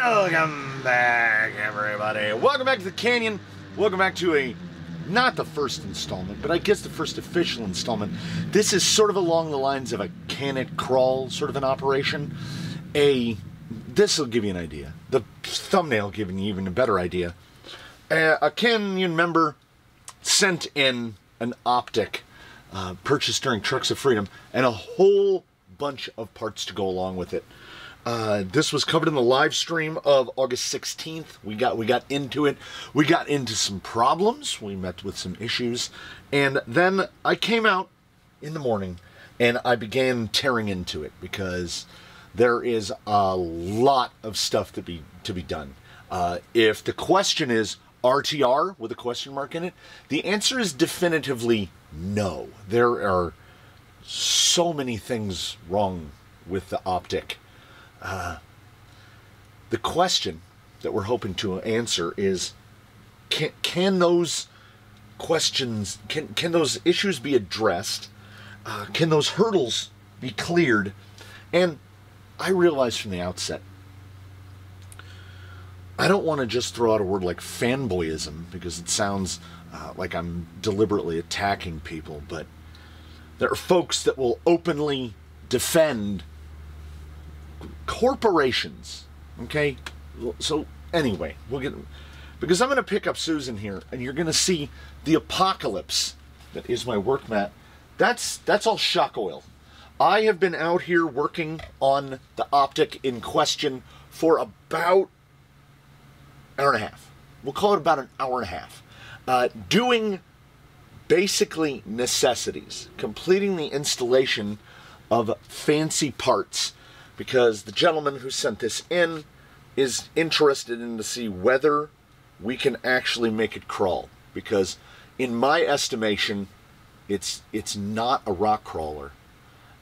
Welcome back, everybody. Welcome back to the Canyon. Welcome back to not the first installment, but I guess the first official installment. This is sort of along the lines of a Can It Crawl sort of an operation. This will give you an idea. The thumbnail giving you even a better idea. A Canyon member sent in an optic purchased during Trucks of Freedom and a whole bunch of parts to go along with it. This was covered in the live stream of August 16th. We got into it. We got into some problems. We met with some issues. And then I came out in the morning and I began tearing into it because there is a lot of stuff to be done. If the question is RTR with a question mark in it, the answer is definitively no. There are so many things wrong with the optic. The question that we're hoping to answer is, can those questions, can those issues be addressed? Can those hurdles be cleared? And I realized from the outset, I don't want to just throw out a word like fanboyism because it sounds like I'm deliberately attacking people, but there are folks that will openly defend corporations, okay? So anyway, we'll get, because I'm going to pick up Susan here, and you're going to see the apocalypse that is my work mat. That's all shock oil. I have been out here working on the optic in question for about an hour and a half. We'll call it about an hour and a half. Doing basically necessities, completing the installation of fancy parts, because the gentleman who sent this in is interested in to see whether we can actually make it crawl. Because in my estimation, it's not a rock crawler.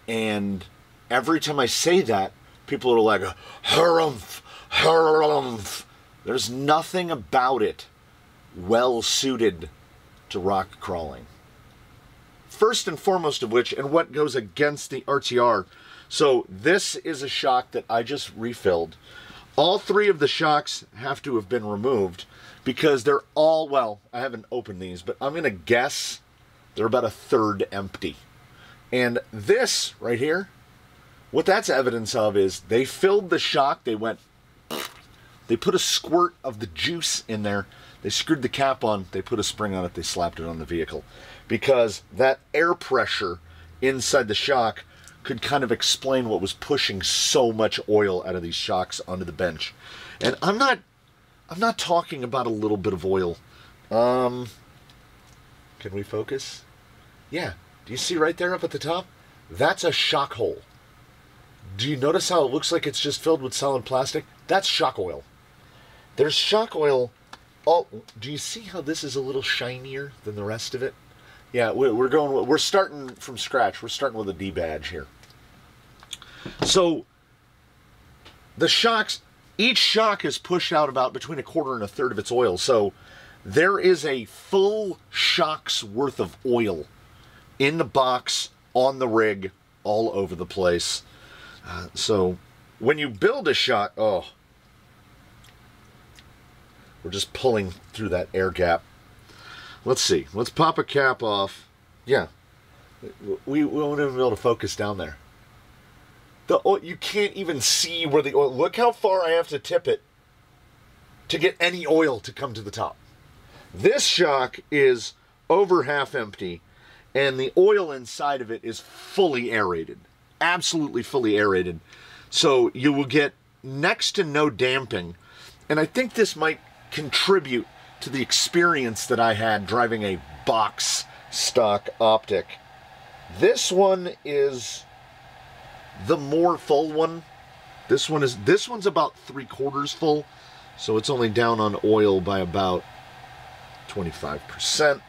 And every time I say that, people are like, harumph, harumph. There's nothing about it well suited to rock crawling. First and foremost of which, and what goes against the RTR, so this is a shock that I just refilled. All three of the shocks have to have been removed because they're all, well, I haven't opened these, but I'm going to guess they're about a third empty. And this right here, what that's evidence of is they filled the shock, they put a squirt of the juice in there, they screwed the cap on, they put a spring on it, they slapped it on the vehicle. Because that air pressure inside the shock could kind of explain what was pushing so much oil out of these shocks onto the bench. And I'm not talking about a little bit of oil. Can we focus? Yeah. Do you see right there up at the top? That's a shock hole. Do you notice how it looks like it's just filled with solid plastic? That's shock oil. There's shock oil. Oh, do you see how this is a little shinier than the rest of it? Yeah, we're starting from scratch. We're starting with a D badge here. So the shocks, each shock is pushed out about between a quarter and a third of its oil. So there is a full shock's worth of oil in the box, on the rig, all over the place. So when you build a shock, oh, we're just pulling through that air gap. Let's see. Let's pop a cap off. Yeah. We won't even be able to focus down there. The oil, you can't even see where the oil... Look how far I have to tip it to get any oil to come to the top. This shock is over half empty, and the oil inside of it is fully aerated. Absolutely fully aerated. So you will get next to no damping. And I think this might contribute to the experience that I had driving a box stock optic. This one is the more full one. This one's about 3/4 full, so it's only down on oil by about 25%.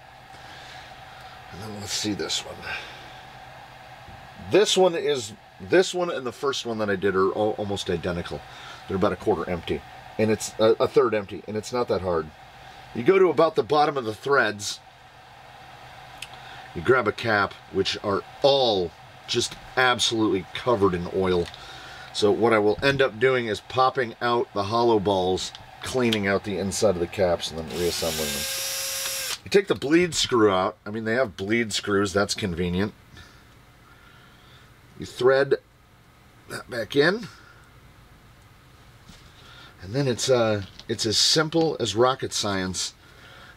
And then let's see this one. This one and the first one that I did are almost identical. They're about a quarter empty, and it's a third empty, and it's not that hard. You go to about the bottom of the threads, you grab a cap, which are all just absolutely covered in oil. So what I will end up doing is popping out the hollow balls, cleaning out the inside of the caps, and then reassembling them. You take the bleed screw out. I mean, they have bleed screws. That's convenient. You thread that back in. And then it's as simple as rocket science.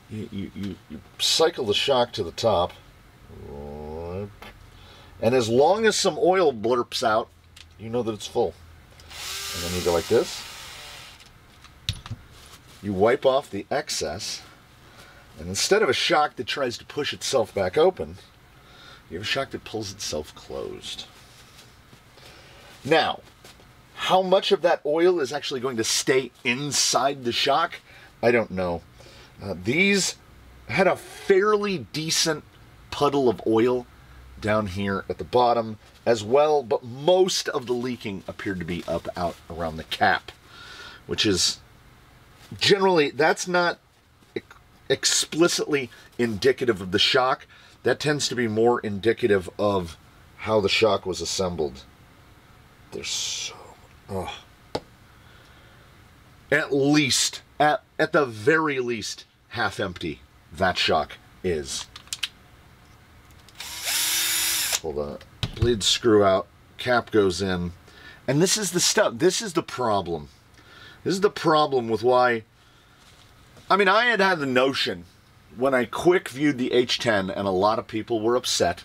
You cycle the shock to the top. And as long as some oil blurps out, you know that it's full. And then you go like this. You wipe off the excess. And instead of a shock that tries to push itself back open, you have a shock that pulls itself closed. Now, how much of that oil is actually going to stay inside the shock? I don't know. These had a fairly decent puddle of oil down here at the bottom as well, but most of the leaking appeared to be up out around the cap, which is generally, that's not explicitly indicative of the shock. That tends to be more indicative of how the shock was assembled. There's so at least, at the very least, half empty that shock is. Pull the bleed screw out, cap goes in, and this is the stuff, this is the problem. This is the problem with why, I mean, I had the notion when I quick viewed the H10, and a lot of people were upset,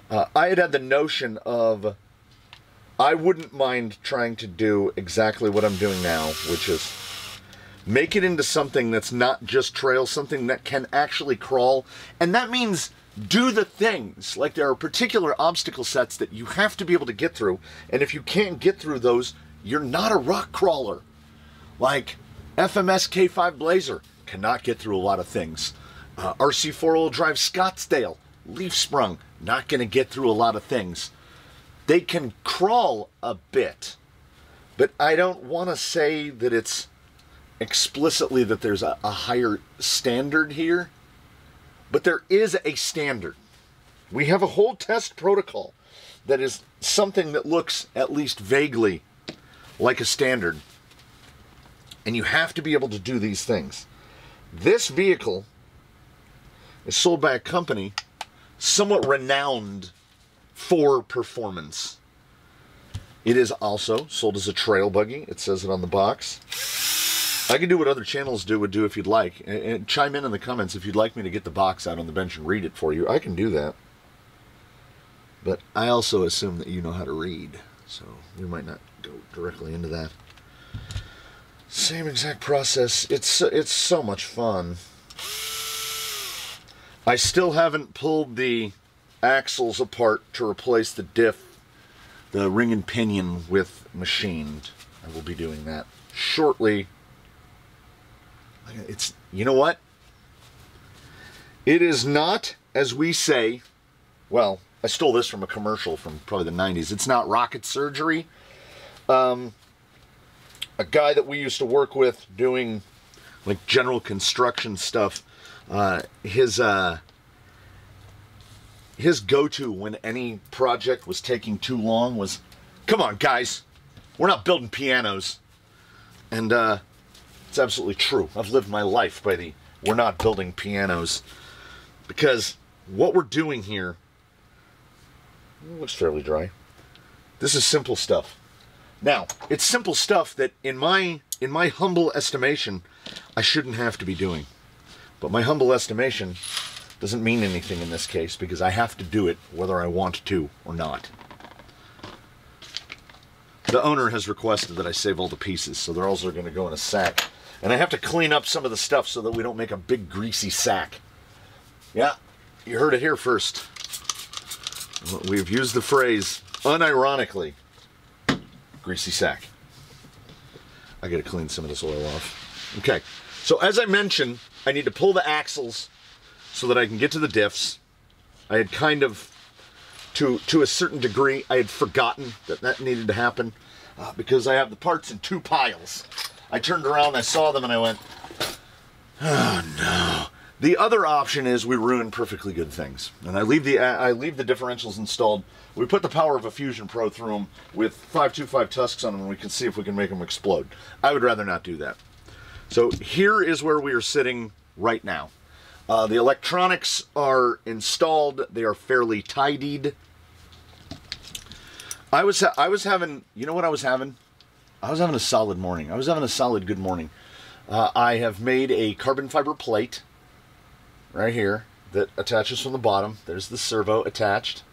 I had the notion of, I wouldn't mind trying to do exactly what I'm doing now, which is make it into something that's not just trail, something that can actually crawl. And that means do the things. Like there are particular obstacle sets that you have to be able to get through. And if you can't get through those, you're not a rock crawler. Like FMS K5 Blazer cannot get through a lot of things. RC 4-wheel drive Scottsdale, Leaf Sprung, not going to get through a lot of things. They can crawl a bit, but I don't want to say that it's explicitly that there's a higher standard here, but there is a standard. We have a whole test protocol that is something that looks at least vaguely like a standard, and you have to be able to do these things. This vehicle is sold by a company somewhat renowned for performance. It is also sold as a trail buggy. It says it on the box. I can do what other channels would do if you'd like. And chime in the comments if you'd like me to get the box out on the bench and read it for you. I can do that. But I also assume that you know how to read. So we might not go directly into that. Same exact process. It's so much fun. I still haven't pulled the axles apart to replace the diff, the ring and pinion with machined. I will be doing that shortly. It's, you know what? It is not, as we say, well, I stole this from a commercial from probably the 90s. It's not rocket surgery. A guy that we used to work with doing like general construction stuff, his go-to when any project was taking too long was, come on guys, we're not building pianos. And it's absolutely true. I've lived my life by the we're not building pianos, because what we're doing here, it looks fairly dry. This is simple stuff. Now, it's simple stuff that in my humble estimation, I shouldn't have to be doing. But my humble estimation doesn't mean anything in this case, because I have to do it whether I want to or not. The owner has requested that I save all the pieces, so they're also going to go in a sack. And I have to clean up some of the stuff so that we don't make a big greasy sack. Yeah, you heard it here first. We've used the phrase, unironically, greasy sack. I got to clean some of this oil off. Okay, so as I mentioned, I need to pull the axles so that I can get to the diffs. I had kind of, to a certain degree, I had forgotten that that needed to happen because I have the parts in two piles. I turned around, I saw them, and I went, oh no, The other option is we ruin perfectly good things, and I leave the differentials installed. We put the power of a Fusion Pro through them with 525 tusks on them, and we can see if we can make them explode. I would rather not do that. So here is where we are sitting right now. The electronics are installed. They are fairly tidied. I was having, you know what I was having? I was having a solid morning. I was having a solid good morning. I have made a carbon fiber plate right here that attaches from the bottom. There's the servo attached.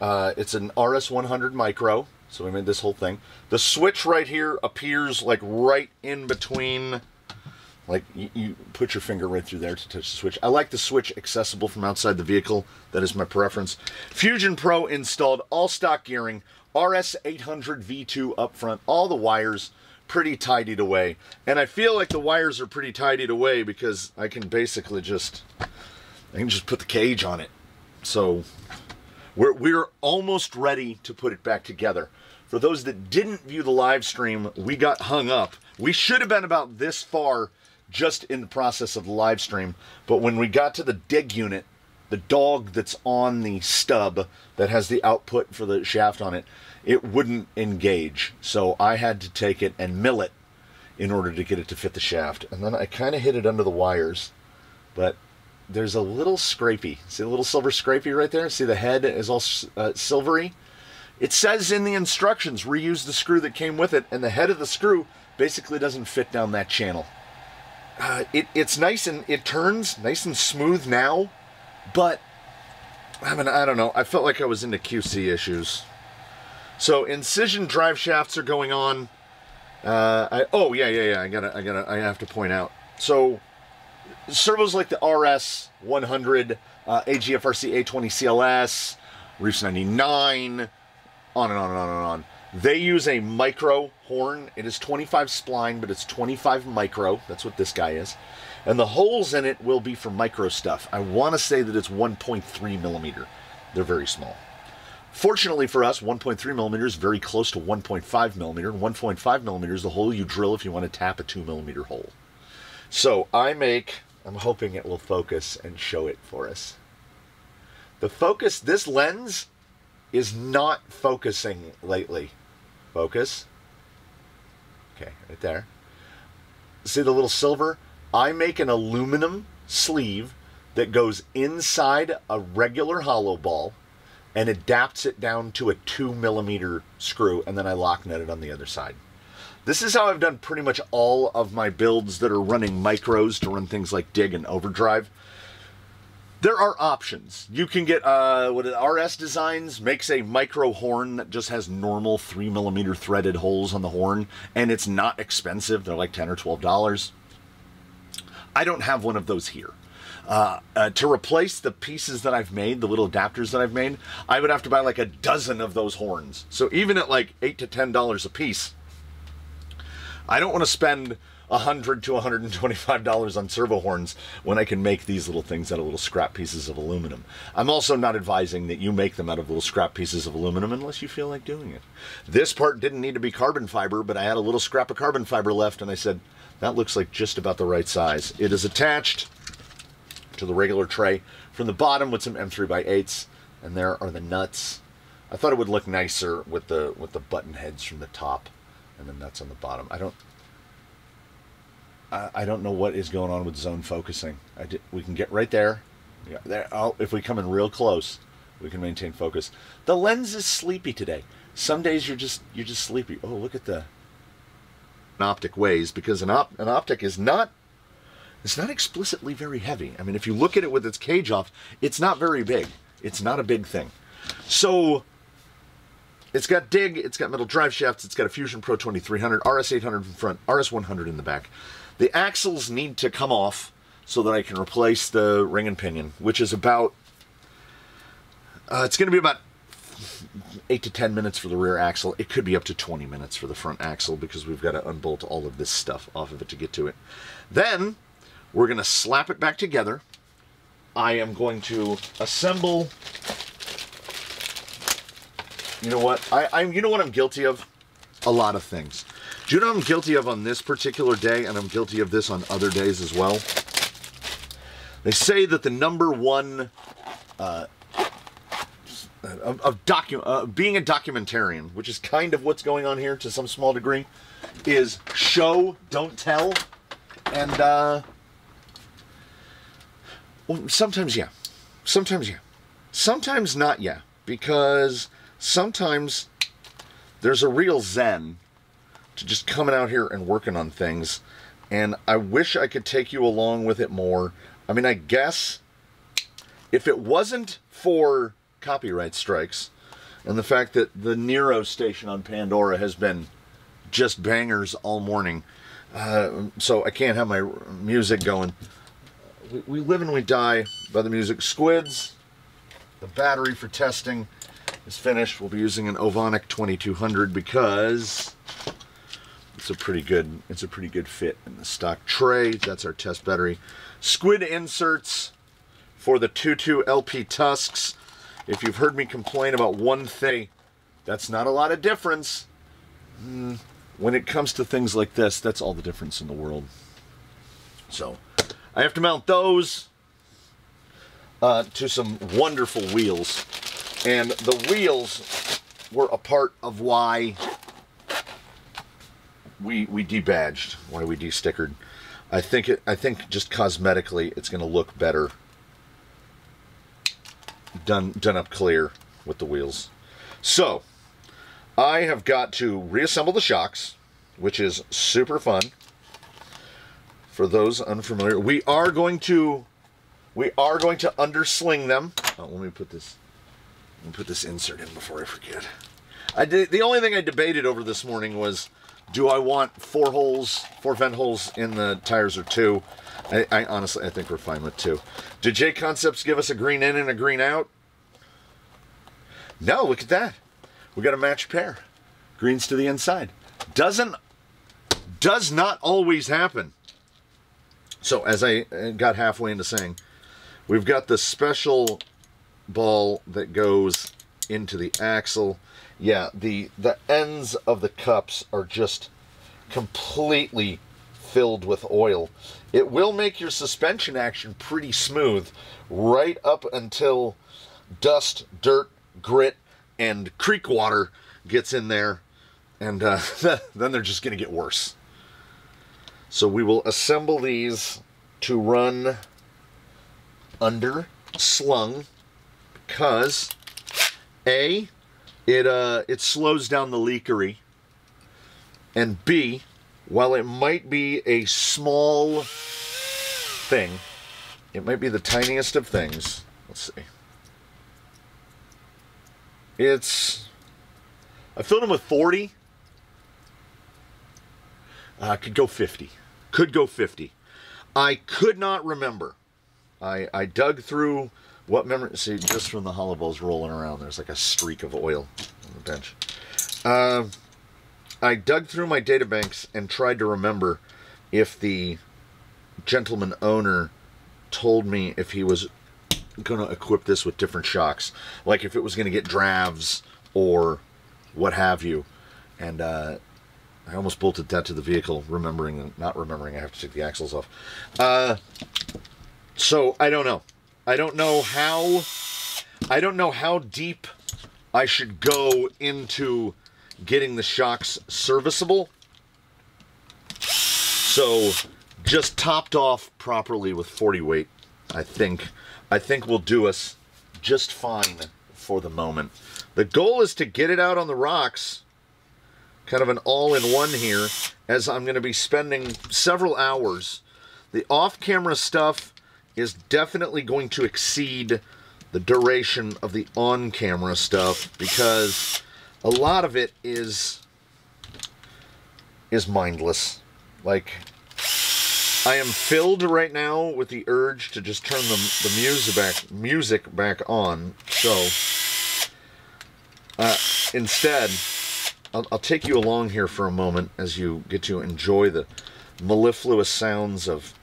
It's an RS100 micro, so we made this whole thing. The switch right here appears like right in between, like you put your finger right through there to touch the switch. I like the switch accessible from outside the vehicle. That is my preference. Fusion Pro installed, all stock gearing, RS800 V2 up front, all the wires pretty tidied away. And I feel like the wires are pretty tidied away because I can basically just put the cage on it. So we're almost ready to put it back together. For those that didn't view the live stream, we got hung up. We should have been about this far just in the process of the live stream, but when we got to the dig unit, the dog that's on the stub that has the output for the shaft on it, it wouldn't engage. So I had to take it and mill it in order to get it to fit the shaft. And then I kind of hit it under the wires, but there's a little scrapey. See the little silver scrapey right there? See the head is all silvery? It says in the instructions, reuse the screw that came with it, and the head of the screw basically doesn't fit down that channel. It's nice and it turns nice and smooth now, but I mean, I don't know. I felt like I was into QC issues. So incision drive shafts are going on. I have to point out. So servos like the RS100, AGFRC A20 CLS, Reefs 99, on and on and on and on. They use a micro horn. It is 25 spline, but it's 25 micro. That's what this guy is. And the holes in it will be for micro stuff. I want to say that it's 1.3 millimeter. They're very small. Fortunately for us, 1.3 millimeters is very close to 1.5 millimeter. 1.5 millimeters is the hole you drill if you want to tap a 2 millimeter hole. So I'm hoping it will focus and show it for us. The focus, this lens is not focusing lately. Focus. Okay, right there. See the little silver? I make an aluminum sleeve that goes inside a regular hollow ball and adapts it down to a 2 millimeter screw, and then I lock nut it on the other side. This is how I've done pretty much all of my builds that are running micros to run things like dig and overdrive. There are options. You can get, RS Designs makes a micro horn that just has normal 3 millimeter threaded holes on the horn, and it's not expensive. They're like $10 or $12. I don't have one of those here. To replace the pieces that I've made, the little adapters that I've made, I would have to buy like a dozen of those horns. So even at like $8 to $10 a piece, I don't want to spend $100 to $125 on servo horns when I can make these little things out of little scrap pieces of aluminum. I'm also not advising that you make them out of little scrap pieces of aluminum unless you feel like doing it. This part didn't need to be carbon fiber, but I had a little scrap of carbon fiber left, and I said, that looks like just about the right size. It is attached to the regular tray from the bottom with some M3x8s, and there are the nuts. I thought it would look nicer with the button heads from the top and the nuts on the bottom. I don't know what is going on with zone focusing. We can get right there. Yeah, there. Oh, if we come in real close, we can maintain focus. The lens is sleepy today. Some days you're just sleepy. Oh, look at the optic weighs, because an optic is not. It's not explicitly very heavy. I mean, if you look at it with its cage off, it's not very big. It's not a big thing. So it's got dig, it's got metal drive shafts, it's got a Fusion Pro 2300, RS800 in front, RS100 in the back. The axles need to come off so that I can replace the ring and pinion, which is about, it's going to be about 8 to 10 minutes for the rear axle. It could be up to 20 minutes for the front axle because we've got to unbolt all of this stuff off of it to get to it. Then we're going to slap it back together. I am going to assemble. You know what? You know what I'm guilty of? A lot of things. Do you know what I'm guilty of on this particular day, and I'm guilty of this on other days as well? They say that the number one being a documentarian, which is kind of what's going on here to some small degree, is show, don't tell. And well, sometimes yeah. Sometimes yeah. Sometimes not yeah. Because sometimes there's a real zen to just coming out here and working on things. And I wish I could take you along with it more. I mean, I guess if it wasn't for copyright strikes and the fact that the Nero station on Pandora has been just bangers all morning, so I can't have my music going. We live and we die by the music. Squids, the battery for testing is finished. We'll be using an Ovonic 2200 because it's a pretty good fit in the stock tray. That's our test battery. Squid inserts for the 22 LP Tusks. If you've heard me complain about one thing, that's not a lot of difference. When it comes to things like this, that's all the difference in the world. So I have to mount those to some wonderful wheels. And the wheels were a part of why we debadged, why we destickered. I think just cosmetically it's going to look better done up clear with the wheels. So I have got to reassemble the shocks, which is super fun. For those unfamiliar, we are going to undersling them. Oh, let me put this insert in before I forget. The only thing I debated over this morning was, do I want 4 vent holes in the tires or 2? I honestly think we're fine with 2. Did J Concepts give us a green in and a green out? No, look at that. We got a matched pair. Greens to the inside. Does not always happen. So as I got halfway into saying, we've got the special ball that goes into the axle. Yeah, the ends of the cups are just completely filled with oil. It will make your suspension action pretty smooth right up until dust, dirt, grit, and creek water gets in there, and then they're just going to get worse. So we will assemble these to run under slung because A, it slows down the leakery, and B, while it might be a small thing, it might be the tiniest of things. Let's see. I filled them with 40. Could go 50. Could go 50. I could not remember. I dug through what memory. See, just from the hollow balls rolling around, there's like a streak of oil on the bench. I dug through my data banks and tried to remember if the gentleman owner told me if he was going to equip this with different shocks, like if it was going to get dravs or what have you. And I almost bolted that to the vehicle, not remembering I have to take the axles off. So I don't know. I don't know how deep I should go into getting the shocks serviceable. So just topped off properly with 40 weight, I think will do us just fine for the moment. The goal is to get it out on the rocks, kind of an all-in-one here, as I'm going to be spending several hours. The off-camera stuff is definitely going to exceed the duration of the on-camera stuff, because a lot of it is mindless. Like, I am filled right now with the urge to just turn the music back on. So instead, I'll take you along here for a moment as you get to enjoy the mellifluous sounds of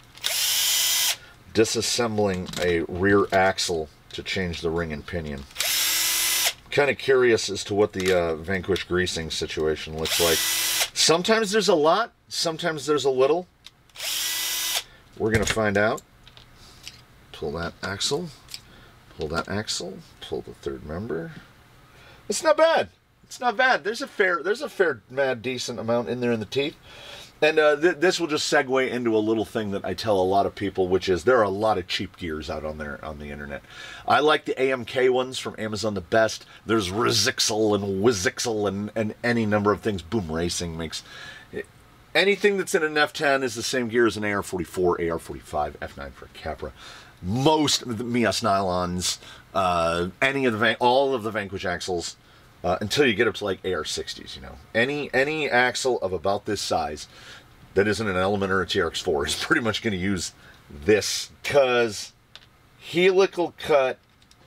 disassembling a rear axle to change the ring and pinion. Kind of curious as to what the Vanquish greasing situation looks like. Sometimes there's a lot, sometimes there's a little. We're going to find out. pull that axle, pull that axle, pull the third member. It's not bad. It's not bad. There's a fair, mad, decent amount in there in the teeth. And this will just segue into a little thing that I tell a lot of people, which is there are a lot of cheap gears out on the internet. I like the AMK ones from Amazon the best. There's Rizixel and Wizixel and any number of things. Boom Racing makes... Anything that's in an F10 is the same gear as an AR-44, AR-45, F9 for a Capra. Most of the Mias nylons, all of the Vanquish axles, until you get up to like AR-60s, you know. Any axle of about this size that isn't an Element or a TRX-4 is pretty much going to use this, because helical cut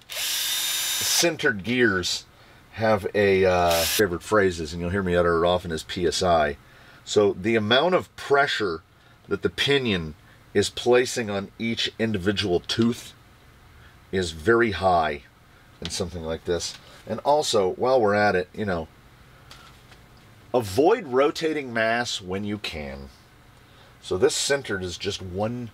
sintered gears have a favorite phrases, and you'll hear me utter it often, as PSI. So the amount of pressure that the pinion is placing on each individual tooth is very high in something like this. And also, while we're at it, you know, avoid rotating mass when you can. So this centered is just one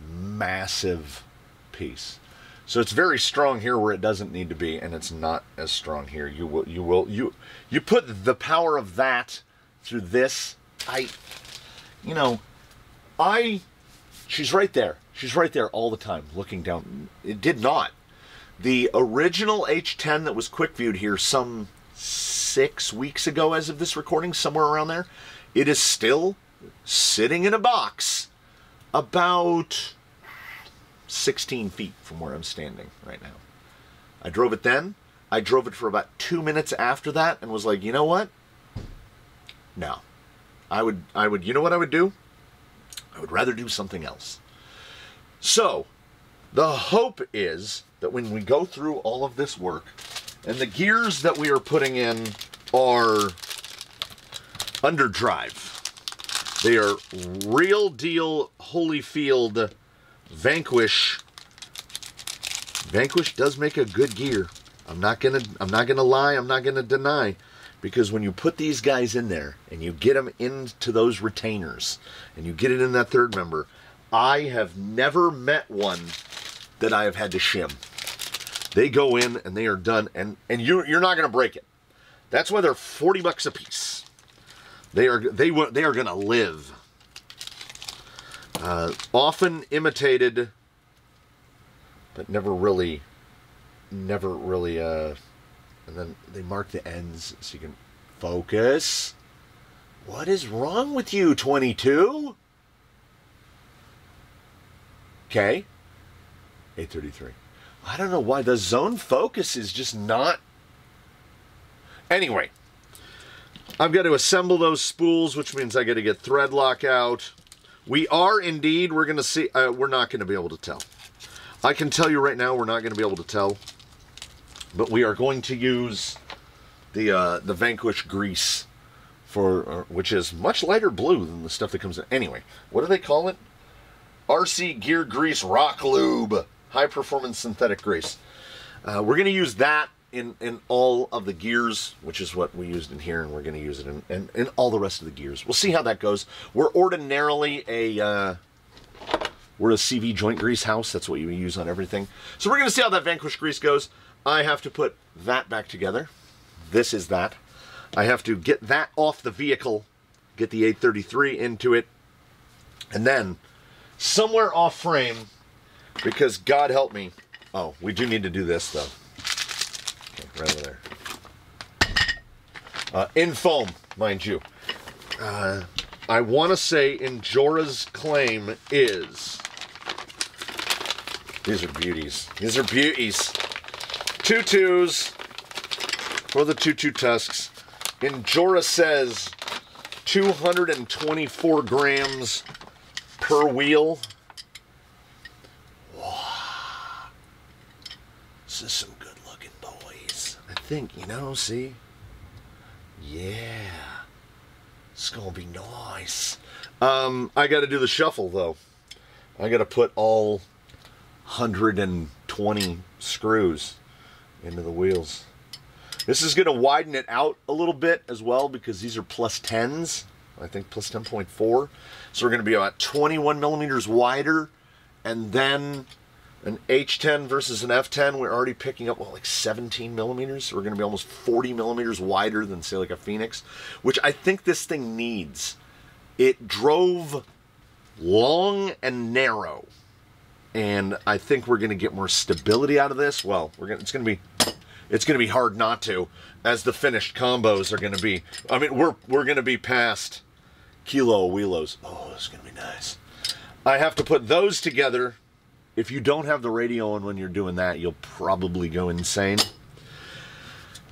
massive piece. So it's very strong here where it doesn't need to be, and it's not as strong here. You put the power of that through this. She's right there. She's right there all the time, looking down. It did not. The original H10 that was quick viewed here some 6 weeks ago as of this recording, somewhere around there, it is still sitting in a box about 16 feet from where I'm standing right now. I drove it then. I drove it for about 2 minutes after that and was like, you know what? No. You know what I would do? I would rather do something else. So, the hope is that when we go through all of this work, and the gears that we are putting in are underdrive. They are real deal Holyfield Vanquish. Vanquish does make a good gear. I'm not gonna lie, I'm not gonna deny. Because when you put these guys in there and you get them into those retainers and you get it in that third member, I have never met one that I have had to shim. They go in and they are done, and you're not going to break it. That's why they're 40 bucks a piece. They are going to live. Often imitated, but never really. And then they mark the ends so you can focus. What is wrong with you, 22? Okay. 833. I don't know why. The zone focus is just not... Anyway. I've got to assemble those spools, which means I got to get thread lock out. We are indeed, we're going to see... we're not going to be able to tell. I can tell you right now, we're not going to be able to tell. But we are going to use the Vanquish grease, which is much lighter blue than the stuff that comes in. Anyway, what do they call it? RC Gear Grease Rock Lube. High performance synthetic grease. We're going to use that in all of the gears, which is what we used in here, and we're going to use it in all the rest of the gears. We'll see how that goes. We're ordinarily we're a CV joint grease house. That's what you use on everything. So we're going to see how that Vanquish grease goes. I have to put that back together. This is that. I have to get that off the vehicle, get the 833 into it, and then somewhere off frame, because God help me. Oh, we do need to do this though. Okay, right over there. In foam, mind you. I want to say Injora's claim is... These are beauties. These are beauties. 2.2s for the 2.2 tusks. Injora says 224 grams per wheel. Wow. This is some good looking boys. I think, you know, see? Yeah. It's gonna be nice. I gotta do the shuffle though. I gotta put all 120 screws into the wheels. This is going to widen it out a little bit as well, because these are plus 10s. I think plus 10.4. So we're going to be about 21 millimeters wider. And then an H10 versus an F10, we're already picking up, well, like 17 millimeters. We're going to be almost 40 millimeters wider than, say, like a Phoenix, which I think this thing needs. It drove long and narrow, and I think we're going to get more stability out of this. Well, it's going to be hard not to, as the finished combos are going to be. I mean, we're going to be past Kilo Welos. Oh, this is going to be nice. I have to put those together. If you don't have the radio on when you're doing that, you'll probably go insane.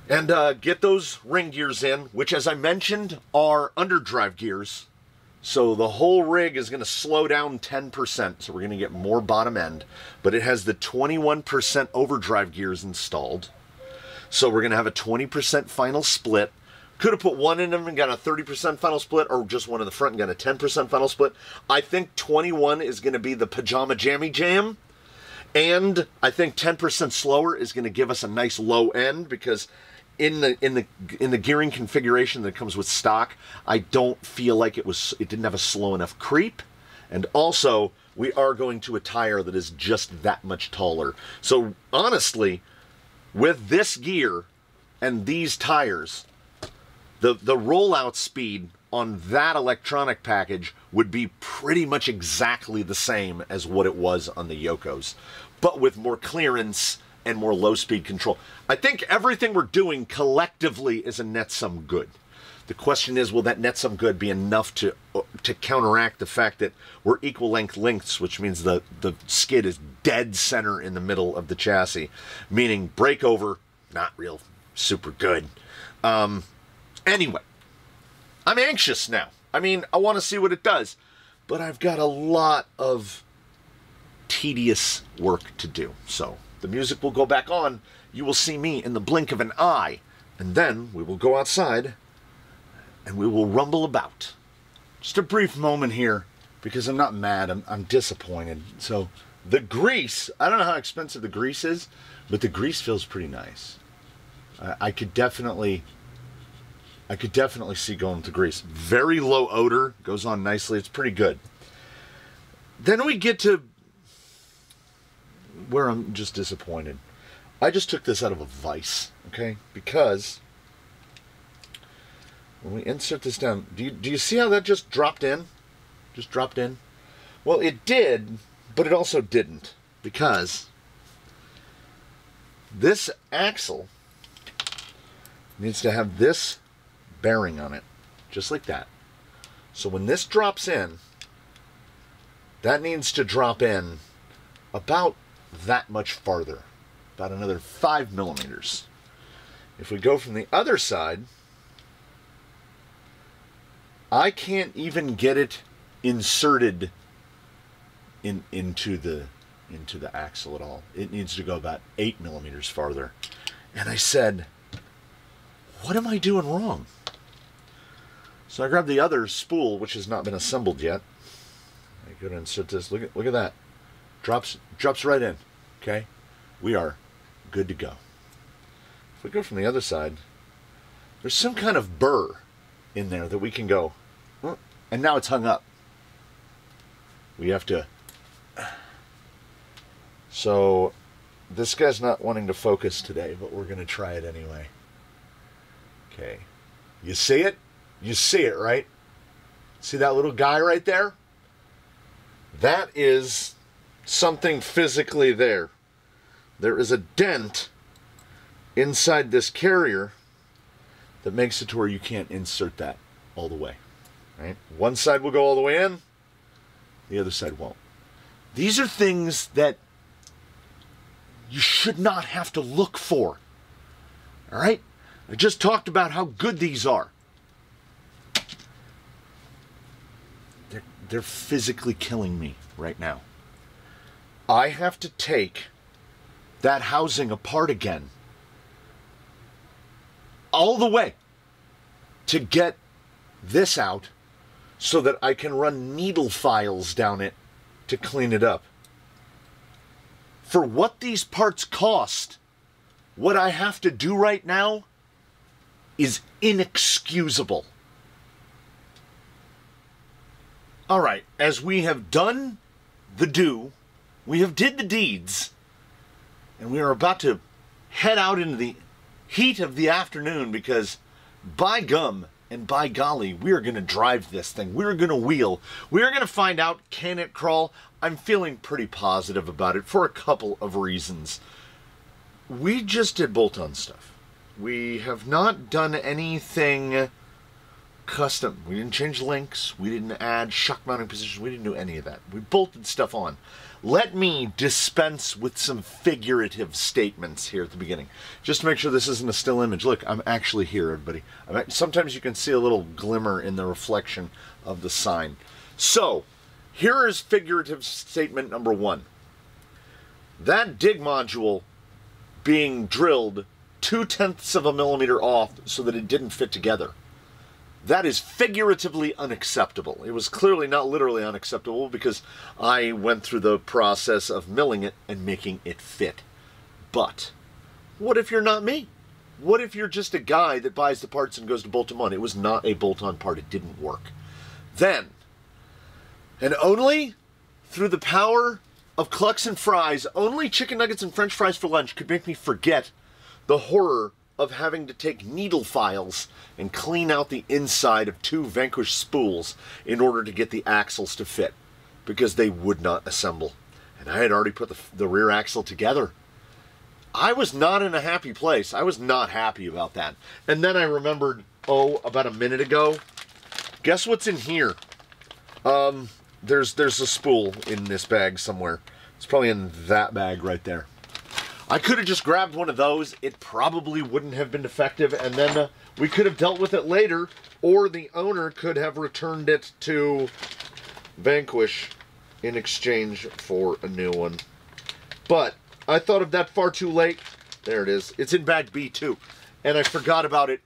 And get those ring gears in, which, as I mentioned, are underdrive gears. So the whole rig is going to slow down 10%, so we're going to get more bottom end. But it has the 21% overdrive gears installed. So we're going to have a 20% final split. Could have put one in them and got a 30% final split, or just one in the front and got a 10% final split. I think 21 is going to be the pajama jammy jam. And I think 10% slower is going to give us a nice low end, because in the gearing configuration that comes with stock, I don't feel like it didn't have a slow enough creep. And also, we are going to a tire that is just that much taller. So honestly, with this gear and these tires, the rollout speed on that electronic package would be pretty much exactly the same as what it was on the Yokos, but with more clearance and more low-speed control. I think everything we're doing collectively is a net sum good. The question is, will that net sum good be enough to counteract the fact that we're equal length lengths, which means the skid is dead center in the middle of the chassis, meaning breakover, not real super good. Anyway, I'm anxious now. I mean, I want to see what it does, but I've got a lot of tedious work to do. So the music will go back on. You will see me in the blink of an eye, and then we will go outside and we will rumble about. Just a brief moment here, because I'm not mad, I'm disappointed. So the grease, I don't know how expensive the grease is, but the grease feels pretty nice. I could definitely see going to grease. Very low odor, goes on nicely, it's pretty good. Then we get to where I'm just disappointed. I just took this out of a vise, okay? Because when we insert this down, do you see how that just dropped in? Just dropped in? Well, it did, but it also didn't, because this axle needs to have this bearing on it, just like that. So when this drops in, that needs to drop in about that much farther, about another 5 millimeters. If we go from the other side, I can't even get it inserted into the axle at all. It needs to go about 8 millimeters farther. And I said, what am I doing wrong? So I grabbed the other spool, which has not been assembled yet. I go to insert this. Look at that. Drops right in. Okay? We are good to go. If we go from the other side, there's some kind of burr in there that we can go, and now it's hung up. We have to. So this guy's not wanting to focus today, but we're going to try it anyway. Okay. You see it? You see it, right? See that little guy right there? That is something physically there. There is a dent inside this carrier that makes it to where you can't insert that all the way. Right? One side will go all the way in, the other side won't. These are things that you should not have to look for. All right? I just talked about how good these are. They're physically killing me right now. I have to take that housing apart again, all the way, to get this out so that I can run needle files down it to clean it up. For what these parts cost, what I have to do right now is inexcusable. All right, as we have done the do, we have did the deeds, and we are about to head out into the heat of the afternoon because, by gum and by golly, we are going to drive this thing. We're going to wheel. We're going to find out, can it crawl? I'm feeling pretty positive about it for a couple of reasons. We just did bolt-on stuff. We have not done anything custom. We didn't change links. We didn't add shock mounting positions. We didn't do any of that. We bolted stuff on. Let me dispense with some figurative statements here at the beginning, just to make sure this isn't a still image. Look, I'm actually here, everybody. Sometimes you can see a little glimmer in the reflection of the sign. So, here is figurative statement number 1. That dig module being drilled 0.2 of a millimeter off so that it didn't fit together. That is figuratively unacceptable. It was clearly not literally unacceptable because I went through the process of milling it and making it fit. But what if you're not me? What if you're just a guy that buys the parts and goes to bolt them on? It was not a bolt-on part. It didn't work. Then, and only through the power of Clucks and Fries, only chicken nuggets and french fries for lunch could make me forget the horror of having to take needle files and clean out the inside of 2 Vanquish spools in order to get the axles to fit, because they would not assemble. And I had already put the rear axle together. I was not in a happy place. I was not happy about that. And then I remembered, about a minute ago, guess what's in here? There's a spool in this bag somewhere. It's probably in that bag right there. I could have just grabbed one of those. It probably wouldn't have been effective, and then we could have dealt with it later, or the owner could have returned it to Vanquish in exchange for a new one. But I thought of that far too late. There it is. It's in bag B too, and I forgot about it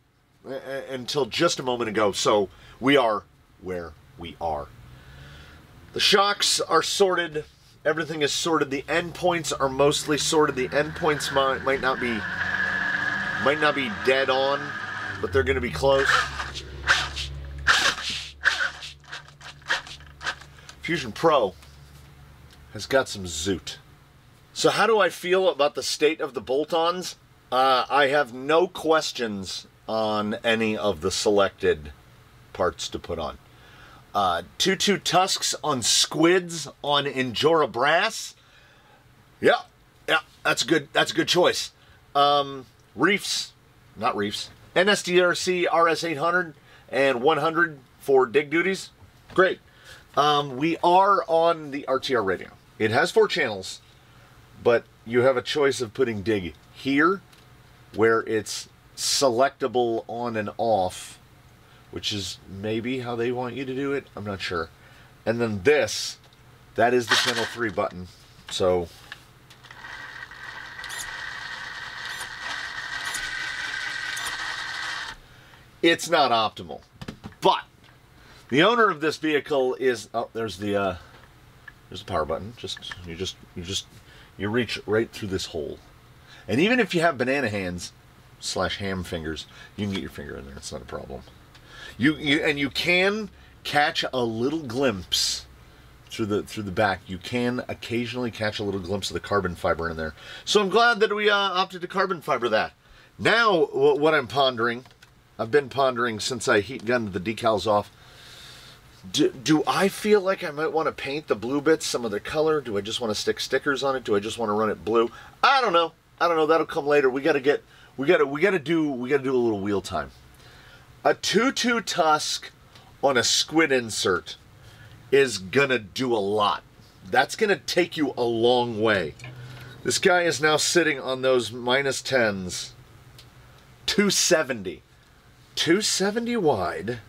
until just a moment ago, so we are where we are. The shocks are sorted. Everything is sorted. The endpoints are mostly sorted. The endpoints might not be dead on, but they're going to be close. Fusion Pro has got some zoot. So how do I feel about the state of the bolt-ons? I have no questions on any of the selected parts to put on. 2.2 tusks on squids on Injora brass. Yeah, that's good. That's a good choice. Reefs, not reefs. NSDRC RS800 and 100 for dig duties. Great. We are on the RTR radio. It has 4 channels, but you have a choice of putting dig here, where it's selectable on and off, which is maybe how they want you to do it. I'm not sure. And then this, that is the channel 3 button. So it's not optimal. But the owner of this vehicle is, there's the power button. You reach right through this hole. And even if you have banana hands / ham fingers, you can get your finger in there. It's not a problem. You can catch a little glimpse through the back. You can occasionally catch a little glimpse of the carbon fiber in there. So I'm glad that we opted to carbon fiber that. Now what I'm pondering, I've been pondering since I heat gunned the decals off. Do I feel like I might want to paint the blue bits some other color? Do I just want to stick stickers on it? Do I just want to run it blue? I don't know. That'll come later. We got to do a little wheel time. A 2.2 tusk on a squid insert is gonna do a lot. That's gonna take you a long way. This guy is now sitting on those -10s. 270. 270 wide.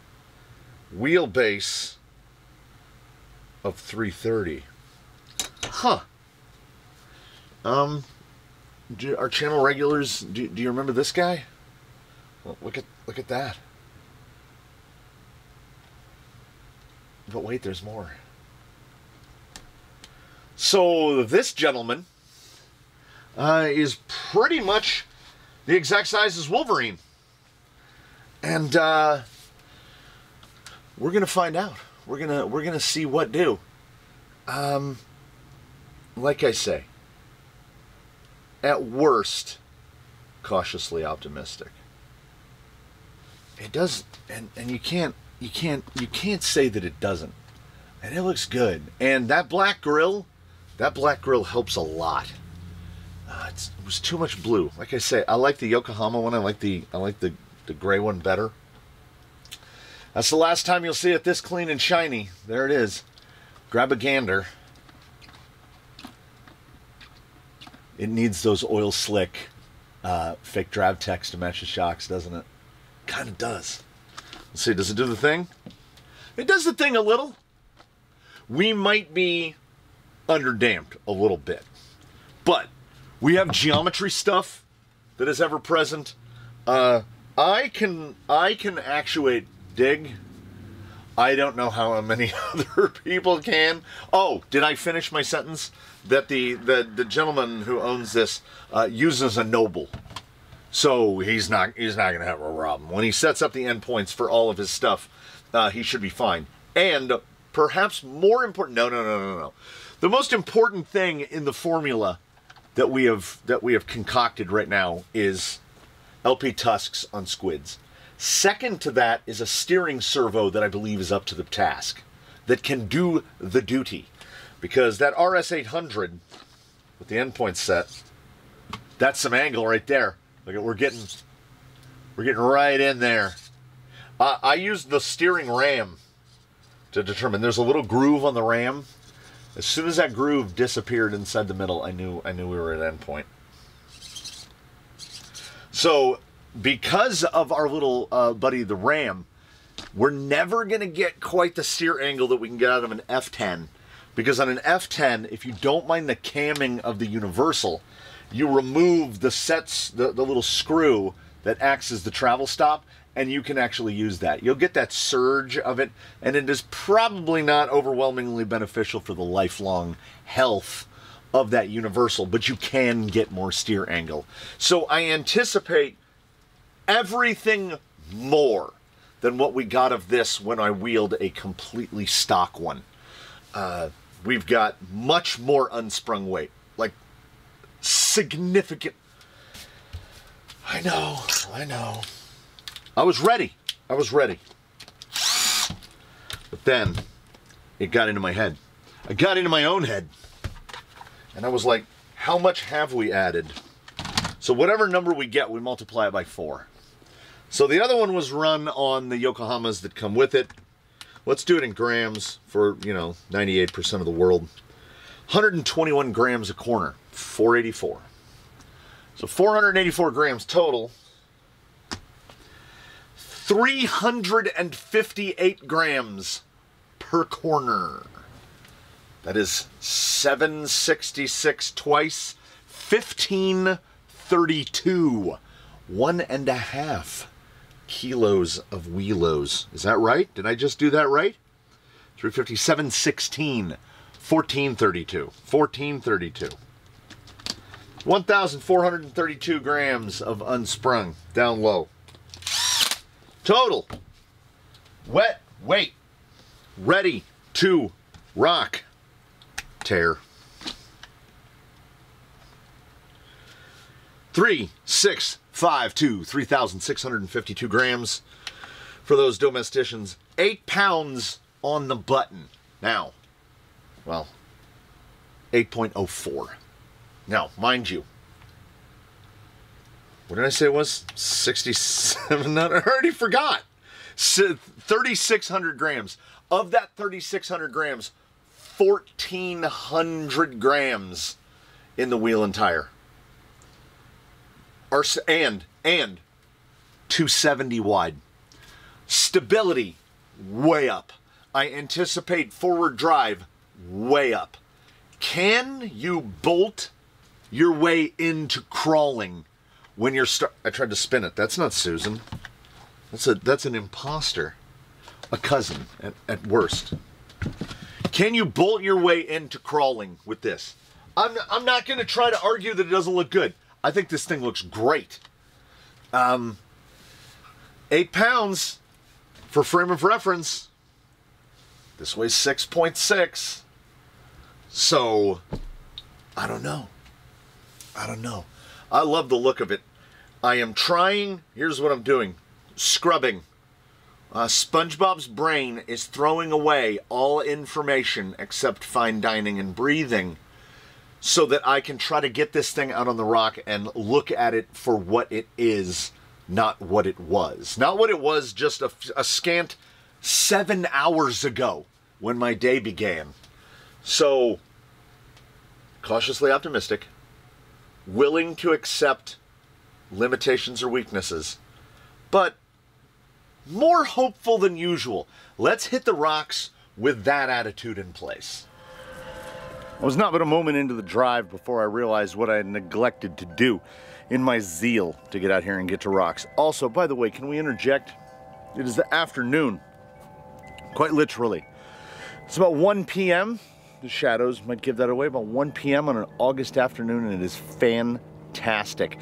Wheelbase of 330. Huh. Our channel regulars, do you remember this guy? Well, look at that. But wait, there's more. So this gentleman is pretty much the exact size as Wolverine. And we're gonna find out. We're gonna see what do. like I say, at worst, cautiously optimistic. It does, and you can't say that it doesn't. And it looks good. And that black grill helps a lot. It was too much blue. Like I say, I like the Yokohama one. I like the gray one better. That's the last time you'll see it this clean and shiny. There it is. Grab a gander. It needs those oil slick fake drab text to match the shocks, doesn't it? Kind of does. Let's see, does it do the thing? It does the thing a little. We might be underdamped a little bit, but we have geometry stuff that is ever present. I can actuate dig. I don't know how many other people can. Oh, did I finish my sentence? That the gentleman who owns this uses a noble, so he's not gonna have a problem when he sets up the endpoints for all of his stuff. He should be fine. And perhaps more important, no. The most important thing in the formula that we have concocted right now is LP tusks on squids. Second to that is a steering servo that I believe is up to the task, that can do the duty. Because that RS800 with the endpoint set, that's some angle right there. Look at, we're getting right in there. I used the steering ram to determine. There's a little groove on the ram. As soon as that groove disappeared inside the middle, I knew we were at endpoint. So, because of our little buddy, the ram, we're never going to get quite the steer angle that we can get out of an F10. Because on an F10, if you don't mind the camming of the universal, you remove the little screw that acts as the travel stop, and you can actually use that. You'll get that surge of it, and it is probably not overwhelmingly beneficial for the lifelong health of that universal, but you can get more steer angle. So I anticipate everything more than what we got of this when I wheeled a completely stock one. We've got much more unsprung weight, like significant. I know. I was ready. But then it got into my head. I got into my own head. And I was like, how much have we added? So whatever number we get, we multiply it by 4. So the other one was run on the Yokohamas that come with it. Let's do it in grams for, 98% of the world. 121 grams a corner, 484. So 484 grams total. 358 grams per corner. That is 766 twice, 1532. 1.5 kilos of wheelos. Is that right? Did I just do that right? 357, 16, 1432. 1432. 1,432 grams of unsprung down low. Total wet weight ready to rock. Tear. 3,652 grams for those domesticians. 8 pounds on the button. Now, well, 8.04. Now, mind you, what did I say it was? 67? I already forgot. 3,600 grams. Of that 3,600 grams, 1,400 grams in the wheel and tire. And 270 wide. Stability, way up. I anticipate forward drive, way up. Can you bolt your way into crawling when you're I tried to spin it. That's not Susan. That's an imposter. A cousin, at worst. Can you bolt your way into crawling with this? I'm not going to try to argue that it doesn't look good. I think this thing looks great. 8 pounds for frame of reference. This weighs 6.6. So I don't know. I don't know. I love the look of it. I am trying, here's what I'm doing. Scrubbing. SpongeBob's brain is throwing away all information except fine dining and breathing so that I can try to get this thing out on the rock and look at it for what it is, not what it was. Not what it was just a scant 7 hours ago when my day began. So, cautiously optimistic, willing to accept limitations or weaknesses, but more hopeful than usual. Let's hit the rocks with that attitude in place. I was not but a moment into the drive before I realized what I had neglected to do in my zeal to get out here and get to rocks. Also, by the way, can we interject? It is the afternoon, quite literally. It's about 1 p.m. The shadows might give that away. About 1 p.m. on an August afternoon, and it is fantastic.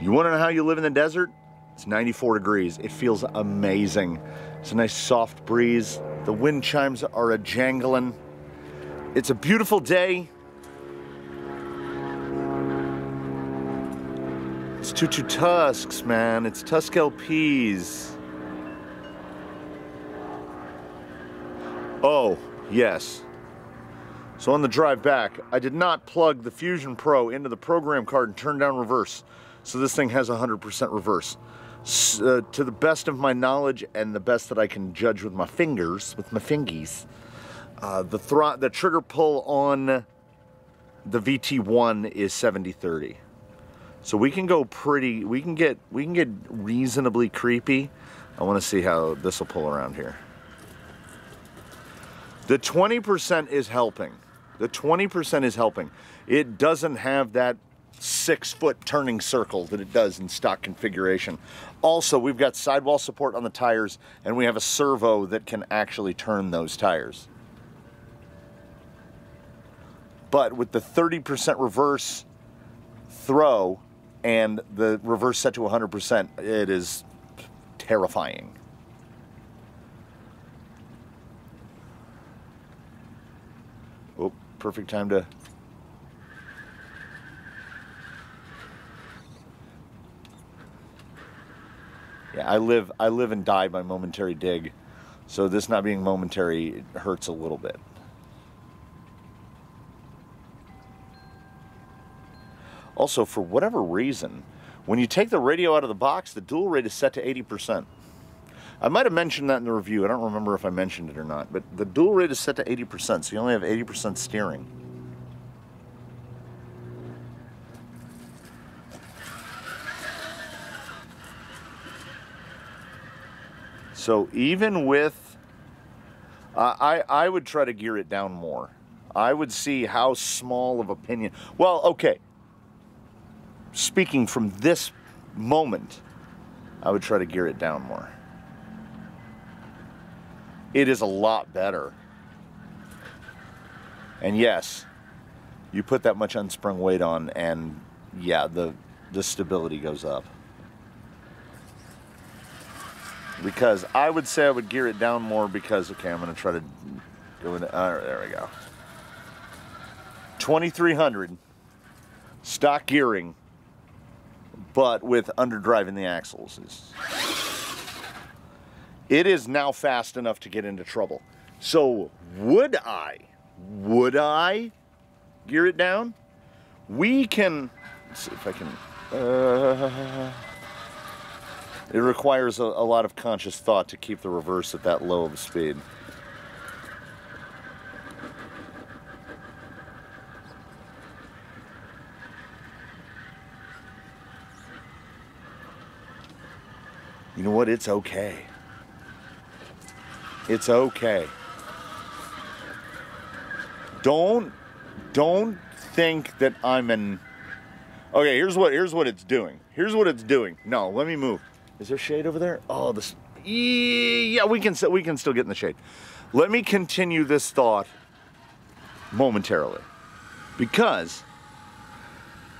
You want to know how you live in the desert? It's 94 degrees. It feels amazing. It's a nice soft breeze. The wind chimes are a jangling. It's a beautiful day. It's Tutu Tusks, man. It's Tusk LPs. Oh, yes. So on the drive back, I did not plug the Fusion Pro into the program card and turn down reverse. So this thing has 100% reverse. To the best of my knowledge and the best that I can judge with my fingers, the trigger pull on the VT1 is 70-30. So we can go pretty, we can get reasonably creepy. I want to see how this will pull around here. The 20% is helping. The 20% is helping. It doesn't have that 6-foot turning circle that it does in stock configuration. Also, we've got sidewall support on the tires, and we have a servo that can actually turn those tires. But with the 30% reverse throw and the reverse set to 100%, it is terrifying. Oh, perfect time to... Yeah, I live and die by momentary dig. So this not being momentary hurts a little bit. Also, for whatever reason, when you take the radio out of the box, the dual rate is set to 80%. I might have mentioned that in the review. I don't remember if I mentioned it or not, but the dual rate is set to 80%, so you only have 80% steering. So even with, I would try to gear it down more. I would see how small of a pinion. Well, okay. Speaking from this moment, I would try to gear it down more. It is a lot better. And yes, you put that much unsprung weight on and yeah, the stability goes up. Because I would say I would gear it down more because, okay, I'm going to try to go in. All right, there we go. 2300 stock gearing, but with underdriving the axles. It is now fast enough to get into trouble. So would I gear it down? We can, let's see if I can, it requires a lot of conscious thought to keep the reverse at that low of a speed. You know what? It's okay. It's okay. Don't think that I'm an... Okay, here's what it's doing. Here's what it's doing. No, let me move. Is there shade over there? Oh, this... Yeah, we can still get in the shade. Let me continue this thought momentarily. Because,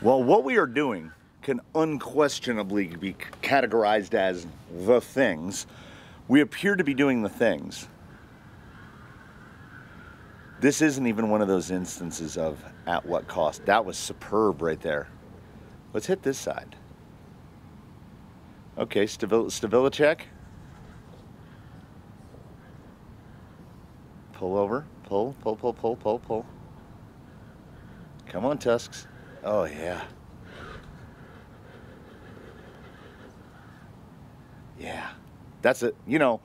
well, what we are doing can unquestionably be categorized as the things. We appear to be doing the things. This isn't even one of those instances of at what cost. That was superb right there. Let's hit this side. Okay, stability check. Pull over. Pull, pull, pull, pull, pull, pull. Come on, tusks. Oh, yeah. Yeah. That's it. You know,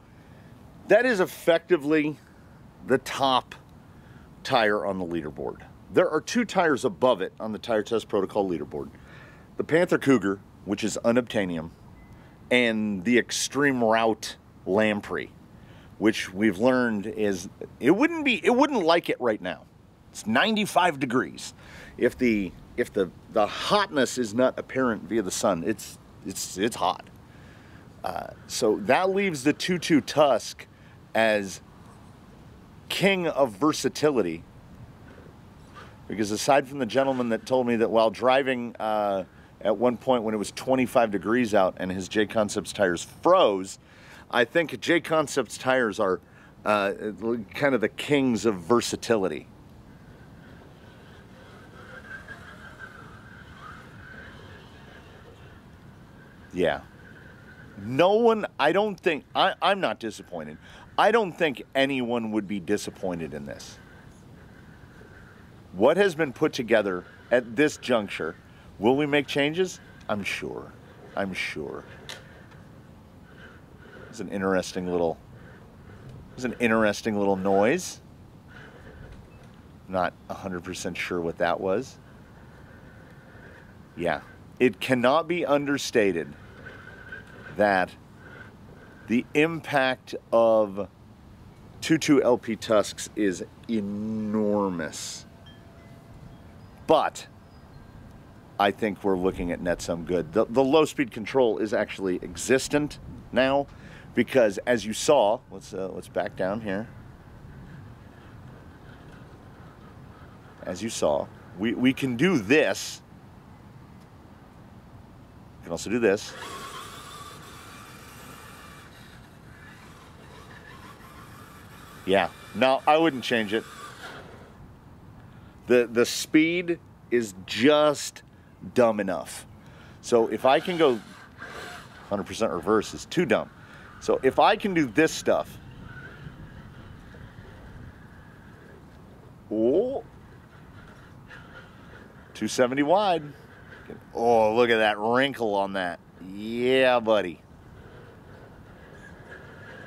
that is effectively the top tire on the leaderboard. There are 2 tires above it on the Tire Test Protocol leaderboard. The Panther Cougar, which is unobtainium, and the Extreme Route Lamprey, which we've learned is, it wouldn't like it right now. It's 95 degrees. If the hotness is not apparent via the sun, it's hot. So that leaves the 2.2 Tusk as king of versatility, because aside from the gentleman that told me that while driving at one point when it was 25 degrees out and his J-Concepts tires froze, I think J-Concepts tires are kind of the kings of versatility. Yeah. No one, I don't think, I'm not disappointed. I don't think anyone would be disappointed in this. What has been put together at this juncture, will we make changes? I'm sure. I'm sure. It's an interesting little noise. Not 100% sure what that was. Yeah. It cannot be understated that the impact of 2.2 LP Tusks is enormous. But I think we're looking at net some good. The low speed control is actually existent now, because as you saw, let's back down here. As you saw, we can do this. We can also do this. Yeah, no, I wouldn't change it. The speed is just dumb enough. So if I can go 100% reverse, is too dumb. So if I can do this stuff, oh, 270 wide. Oh, look at that wrinkle on that. Yeah, buddy.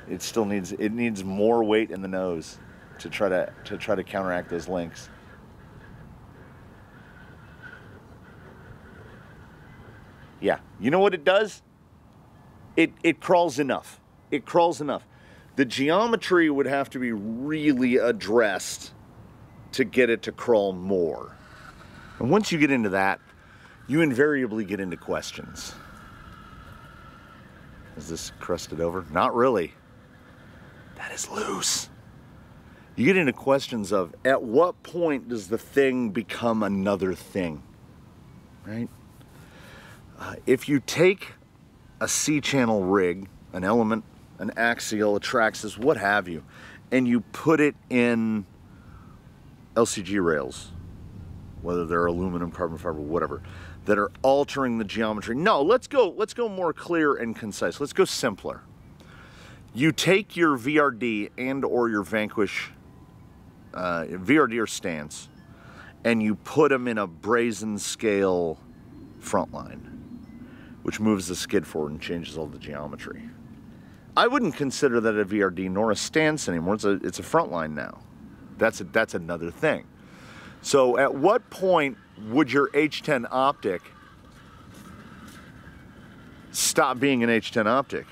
It still needs more weight in the nose to try to counteract those links. Yeah, you know what it does? It crawls enough. It crawls enough. The geometry would have to be really addressed to get it to crawl more. And once you get into that, you invariably get into questions. Is this crusted over? Not really. That is loose. You get into questions of, at what point does the thing become another thing? Right? If you take a C-channel rig, an Element, an Axial, a Traxxas, what have you, and you put it in LCG rails, whether they're aluminum, carbon fiber, whatever, that are altering the geometry. No, let's go more clear and concise. Let's go simpler. You take your VRD and or your Vanquish, VRD or Stance, and you put them in a brazen scale front line, which moves the skid forward and changes all the geometry. I wouldn't consider that a VRD nor a Stance anymore. It's a front line now. That's another thing. So at what point would your H10 optic stop being an H10 optic?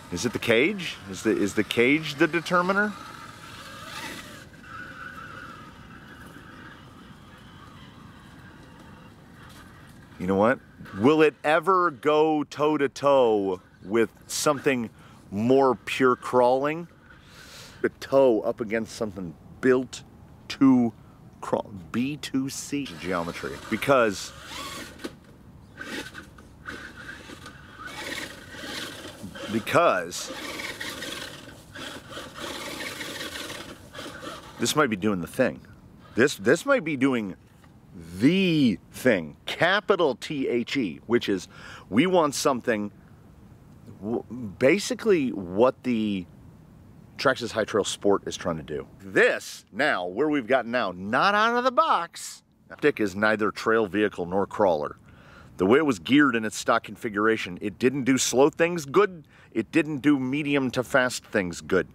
Is it the cage? Is the cage the determiner? You know what? Will it ever go toe-to-toe with something more pure crawling? The toe up against something built to crawl. B2C geometry. Because This might be doing the thing. This might be doing the thing, capital T-H-E, which is we want something, basically what the Traxxas High Trail Sport is trying to do. This, now, where we've gotten now, not out of the box, Optic is neither trail vehicle nor crawler. The way it was geared in its stock configuration, it didn't do slow things good, it didn't do medium to fast things good.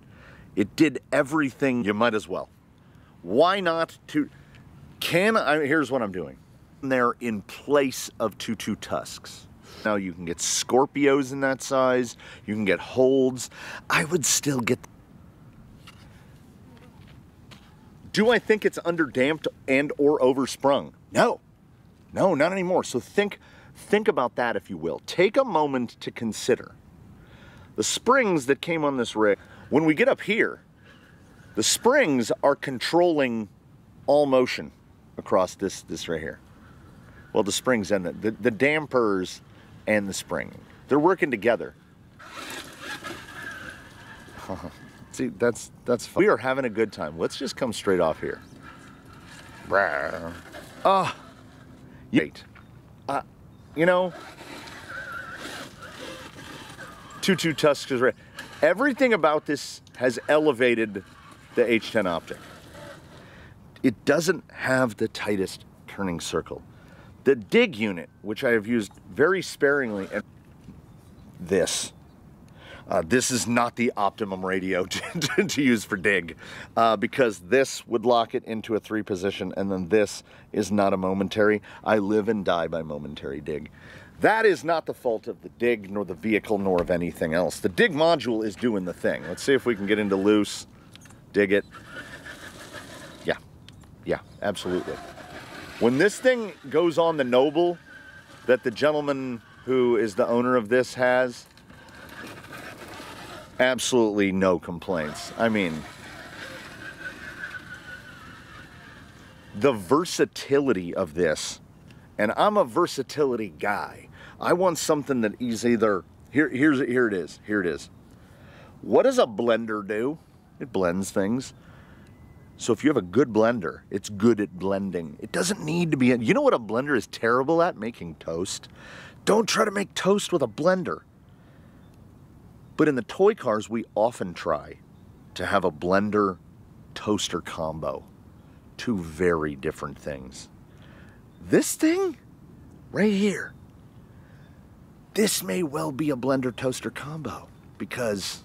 It did everything you might as well. Why not to... here's what I'm doing. They're in place of 2.2 Tusks. Now you can get Scorpios in that size, you can get Holds. I would still get... Do I think it's underdamped and or oversprung? No. No, not anymore. So think about that, if you will. Take a moment to consider. The springs that came on this rig, when we get up here, the springs are controlling all motion across this right here. Well, the springs and the dampers and the spring. They're working together. See, that's fun. We are having a good time. Let's just come straight off here. Oh, great. You know, 2.2 Tusks is right. Everything about this has elevated the H10 Optic. It doesn't have the tightest turning circle. The dig unit, which I have used very sparingly, and this is not the optimum radio to use for dig, because this would lock it into a 3 position, and then this is not a momentary. I live and die by momentary dig. That is not the fault of the dig, nor the vehicle, nor of anything else. The dig module is doing the thing. Let's see if we can get into loose, dig it. Yeah, absolutely. When this thing goes on the Noble that the gentleman who is the owner of this has, absolutely no complaints. I mean, the versatility of this, and I'm a versatility guy. I want something that is either, here it is. What does a blender do? It blends things. So if you have a good blender, it's good at blending. It doesn't need to be, you know what a blender is terrible at? Making toast. Don't try to make toast with a blender. But in the toy cars, we often try to have a blender toaster combo. 2 very different things. This thing, right here, this may well be a blender toaster combo, because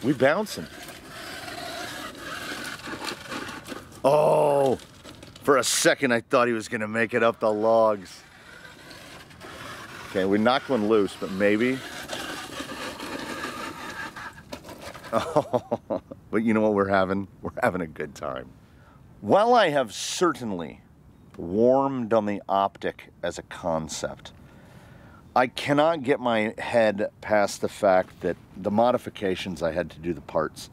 we bouncing. Oh, for a second I thought he was gonna make it up the logs. Okay, we knocked one loose, but maybe. Oh, but you know what we're having? We're having a good time. While I have certainly warmed on the Optic as a concept, I cannot get my head past the fact that the modifications I had to do the parts,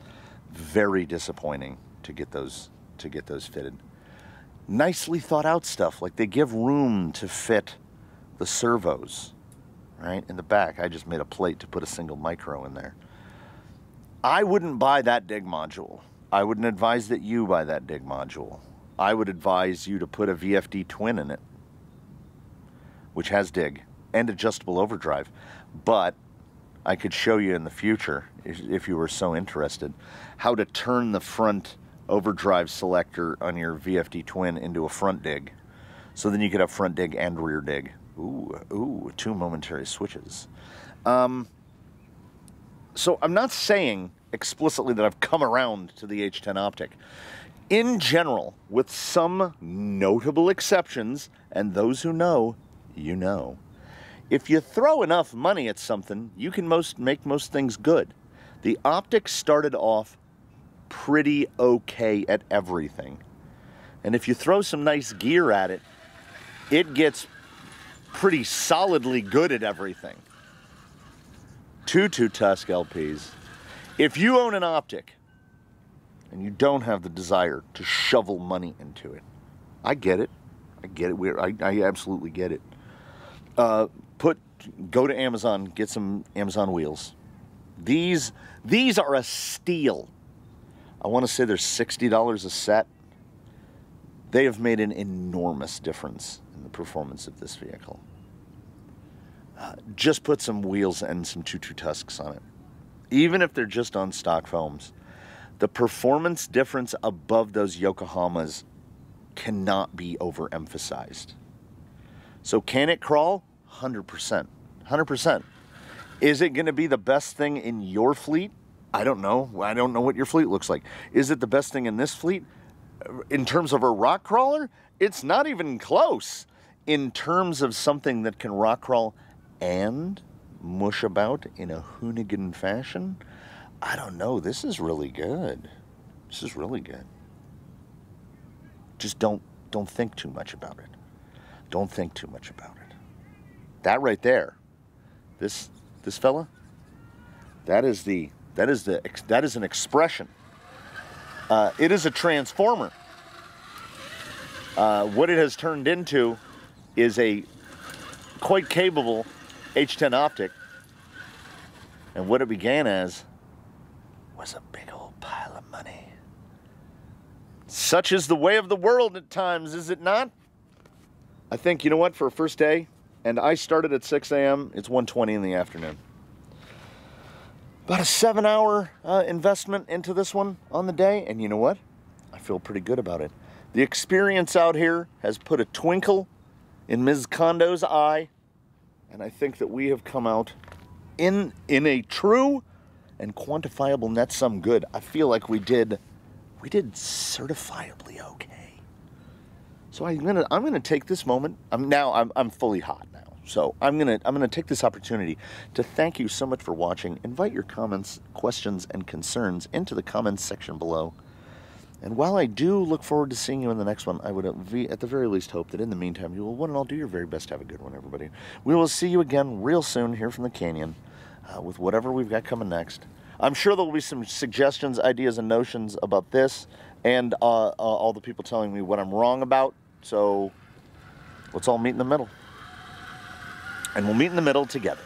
very disappointing to get those fitted. Nicely thought out stuff, like they give room to fit the servos, right? In the back, I just made a plate to put a single micro in there. I wouldn't buy that dig module. I wouldn't advise that you buy that dig module. I would advise you to put a VFD twin in it, which has dig and adjustable overdrive. But I could show you in the future, if you were so interested, how to turn the front overdrive selector on your VFD twin into a front dig. So then you could have front dig and rear dig. Ooh, 2 momentary switches. So I'm not saying explicitly that I've come around to the H10 Optic. In general, with some notable exceptions, and those who know, you know, if you throw enough money at something, you can make most things good. The Optic started off pretty okay at everything. And if you throw some nice gear at it, it gets pretty solidly good at everything. 2.2 Tusk LPs. If you own an Optic and you don't have the desire to shovel money into it, I get it. I get it. I absolutely get it. Go to Amazon, get some Amazon wheels. These are a steal. I want to say they're $60 a set. They have made an enormous difference in the performance of this vehicle. Just put some wheels and some 2.2 Tusks on it. Even if they're just on stock foams, the performance difference above those Yokohamas cannot be overemphasized. So can it crawl? 100%. 100%. Is it going to be the best thing in your fleet? I don't know. I don't know what your fleet looks like. Is it the best thing in this fleet? In terms of a rock crawler, it's not even close. In terms of something that can rock crawl and mush about in a hoonigan fashion, I don't know. This is really good. This is really good. Just don't think too much about it. Don't think too much about it. That right there, this fella, that is an expression. It is a transformer. What it has turned into is a quite capable H10 optic, and what it began as was a big old pile of money. Such is the way of the world at times, is it not? I think, you know what, for a first day, and I started at 6 a.m., it's 1:20 in the afternoon. About a 7-hour investment into this one on the day, and you know what? I feel pretty good about it. The experience out here has put a twinkle in Ms. Kondo's eye, and I think that we have come out in a true and quantifiable net sum good. I feel like we did certifiably okay. So I'm gonna take this moment. I'm fully hot now. So I'm gonna take this opportunity to thank you so much for watching. Invite your comments, questions, and concerns into the comments section below. And while I do look forward to seeing you in the next one, I would at the very least hope that in the meantime you will one and all do your very best to have a good one, everybody. We will see you again real soon here from the Canyon with whatever we've got coming next. I'm sure there will be some suggestions, ideas, and notions about this, and all the people telling me what I'm wrong about. So let's all meet in the middle. And we'll meet in the middle together.